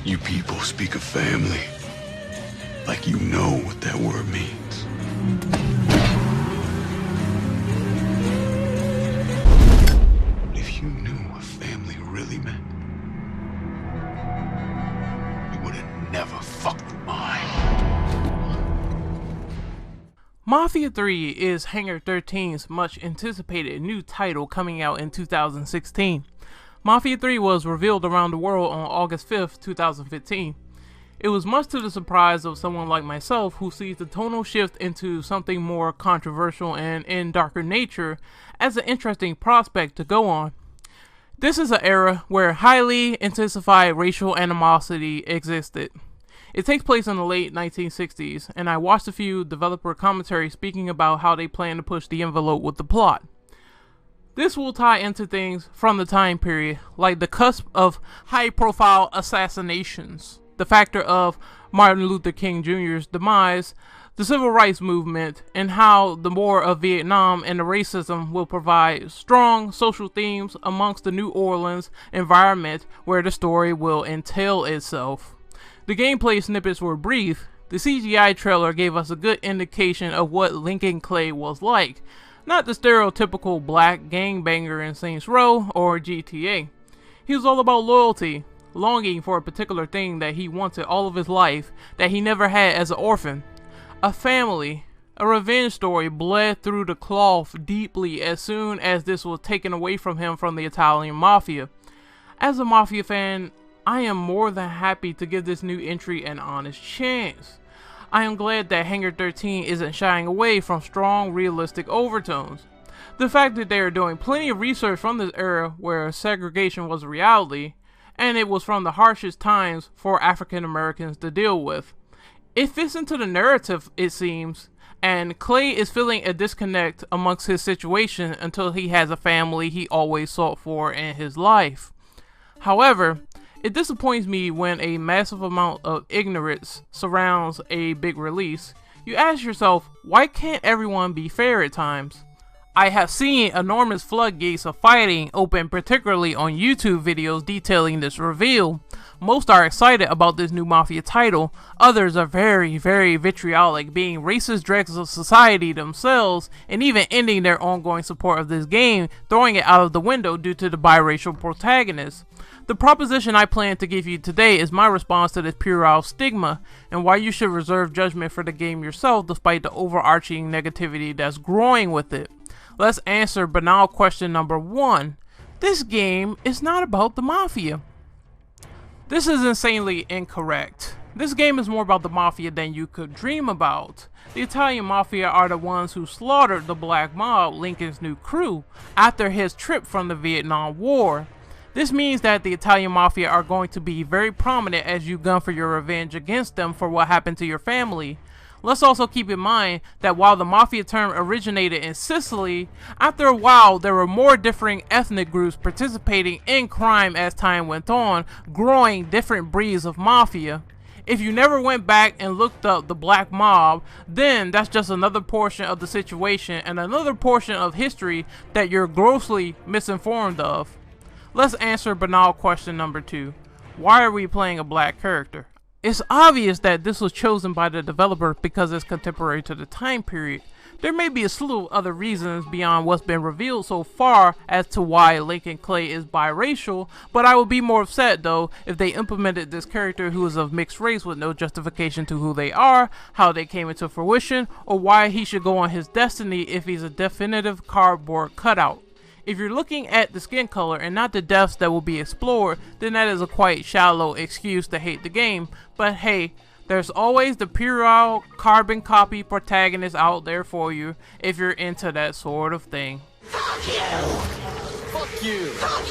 You people speak of family like you know what that word means. If you knew what family really meant, you would have never fucked with mine. Mafia III is Hangar 13's much anticipated new title coming out in 2016. Mafia III was revealed around the world on August 5th, 2015. It was much to the surprise of someone like myself who sees the tonal shift into something more controversial and in darker nature as an interesting prospect to go on. This is an era where highly intensified racial animosity existed. It takes place in the late 1960s, and I watched a few developer commentaries speaking about how they plan to push the envelope with the plot. This will tie into things from the time period, like the cusp of high-profile assassinations, the factor of Martin Luther King Jr.'s demise, the civil rights movement, and how the war of Vietnam and the racism will provide strong social themes amongst the New Orleans environment where the story will entail itself. The gameplay snippets were brief. The CGI trailer gave us a good indication of what Lincoln Clay was like, not the stereotypical black gangbanger in Saints Row or GTA. He was all about loyalty, longing for a particular thing that he wanted all of his life that he never had as an orphan. A family, a revenge story bled through the cloth deeply as soon as this was taken away from him from the Italian Mafia. As a Mafia fan, I am more than happy to give this new entry an honest chance. I am glad that Hangar 13 isn't shying away from strong, realistic overtones. The fact that they are doing plenty of research from this era where segregation was a reality, and it was from the harshest times for African Americans to deal with. It fits into the narrative, it seems, and Clay is feeling a disconnect amongst his situation until he has a family he always sought for in his life. However, it disappoints me when a massive amount of ignorance surrounds a big release. You ask yourself, why can't everyone be fair at times? I have seen enormous floodgates of fighting open, particularly on YouTube videos detailing this reveal. Most are excited about this new Mafia title, others are very vitriolic, being racist dregs of society themselves, and even ending their ongoing support of this game, throwing it out of the window due to the biracial protagonist. The proposition I plan to give you today is my response to this puerile stigma, and why you should reserve judgment for the game yourself despite the overarching negativity that's growing with it. Let's answer banal question number 1. This game is not about the Mafia. This is insanely incorrect. This game is more about the Mafia than you could dream about. The Italian Mafia are the ones who slaughtered the Black Mob, Lincoln's new crew, after his trip from the Vietnam War. This means that the Italian Mafia are going to be very prominent as you gun for your revenge against them for what happened to your family. Let's also keep in mind that while the Mafia term originated in Sicily, after a while there were more differing ethnic groups participating in crime as time went on, growing different breeds of Mafia. If you never went back and looked up the Black Mob, then that's just another portion of the situation and another portion of history that you're grossly misinformed of. Let's answer banal question number 2. Why are we playing a black character? It's obvious that this was chosen by the developer because it's contemporary to the time period. There may be a slew of other reasons beyond what's been revealed so far as to why Lincoln Clay is biracial, but I would be more upset though if they implemented this character who is of mixed race with no justification to who they are, how they came into fruition, or why he should go on his destiny if he's a definitive cardboard cutout. If you're looking at the skin color and not the depths that will be explored, then that is a quite shallow excuse to hate the game. But hey, there's always the puerile carbon copy protagonist out there for you if you're into that sort of thing. Fuck you! Fuck you! Fuck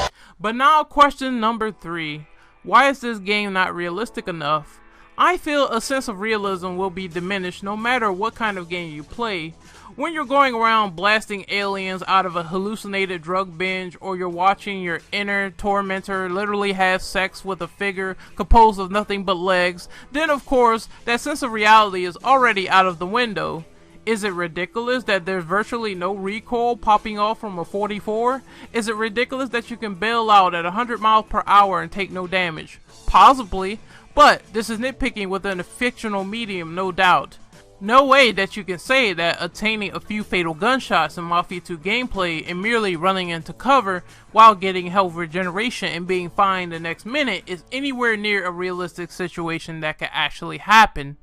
you! But now question number 3. Why is this game not realistic enough? I feel a sense of realism will be diminished no matter what kind of game you play. When you're going around blasting aliens out of a hallucinated drug binge, or you're watching your inner tormentor literally have sex with a figure composed of nothing but legs, then of course that sense of reality is already out of the window. Is it ridiculous that there's virtually no recoil popping off from a 44? Is it ridiculous that you can bail out at 100 miles per hour and take no damage? Possibly, but this is nitpicking within a fictional medium, no doubt. No way that you can say that attaining a few fatal gunshots in Mafia 2 gameplay and merely running into cover while getting health regeneration and being fine the next minute is anywhere near a realistic situation that could actually happen.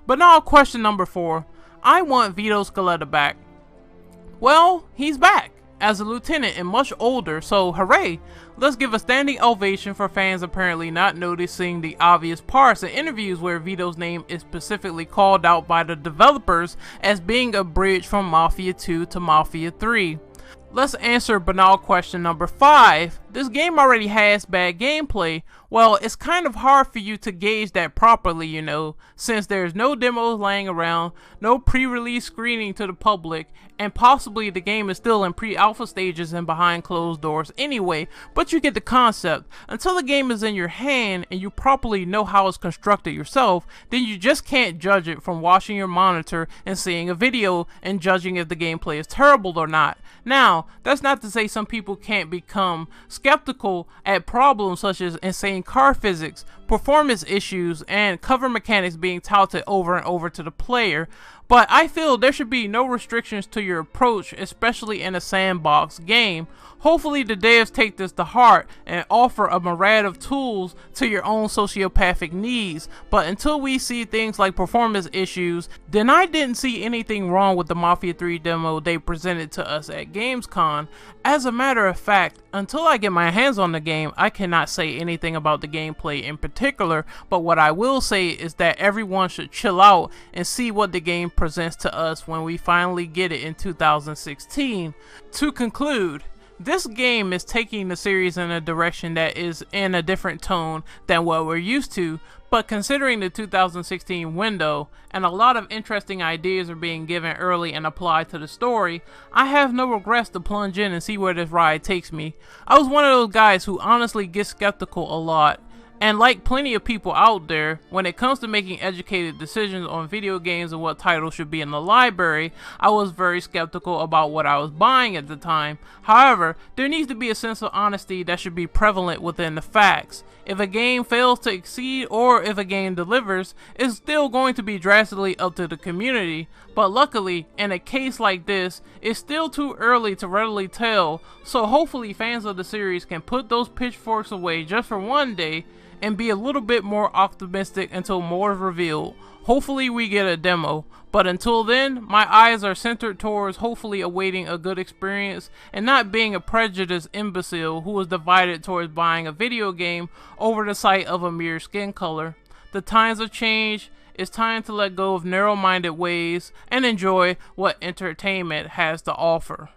But now question number 4. I want Vito Scaletta back. Well, he's back as a lieutenant and much older, so hooray! Let's give a standing ovation for fans apparently not noticing the obvious parts in interviews where Vito's name is specifically called out by the developers as being a bridge from Mafia 2 to Mafia 3. Let's answer banal question number 5. This game already has bad gameplay. Well, it's kind of hard for you to gauge that properly, you know, since there's no demos laying around, no pre-release screening to the public, and possibly the game is still in pre-alpha stages and behind closed doors anyway, but you get the concept. Until the game is in your hand and you properly know how it's constructed yourself, then you just can't judge it from watching your monitor and seeing a video and judging if the gameplay is terrible or not. Now, that's not to say some people can't become skeptical at problems such as insane car physics, performance issues, and cover mechanics being touted over and over to the player, but I feel there should be no restrictions to your approach, especially in a sandbox game. Hopefully the devs take this to heart and offer a myriad of tools to your own sociopathic needs, but until we see things like performance issues, then I didn't see anything wrong with the Mafia 3 demo they presented to us at Gamescom. As a matter of fact, until I get my hands on the game, I cannot say anything about the gameplay in particular, but what I will say is that everyone should chill out and see what the game presents to us when we finally get it in 2016. To conclude, this game is taking the series in a direction that is in a different tone than what we're used to, but considering the 2016 window and a lot of interesting ideas are being given early and applied to the story, I have no regrets to plunge in and see where this ride takes me. I was one of those guys who honestly gets skeptical a lot. And like plenty of people out there, when it comes to making educated decisions on video games and what titles should be in the library, I was very skeptical about what I was buying at the time. However, there needs to be a sense of honesty that should be prevalent within the facts. If a game fails to exceed or if a game delivers, it's still going to be drastically up to the community. But luckily, in a case like this, it's still too early to readily tell, so hopefully fans of the series can put those pitchforks away just for one day and be a little bit more optimistic until more is revealed. Hopefully we get a demo, but until then, my eyes are centered towards hopefully awaiting a good experience and not being a prejudiced imbecile who is divided towards buying a video game over the sight of a mere skin color. The times have changed. It's time to let go of narrow-minded ways and enjoy what entertainment has to offer.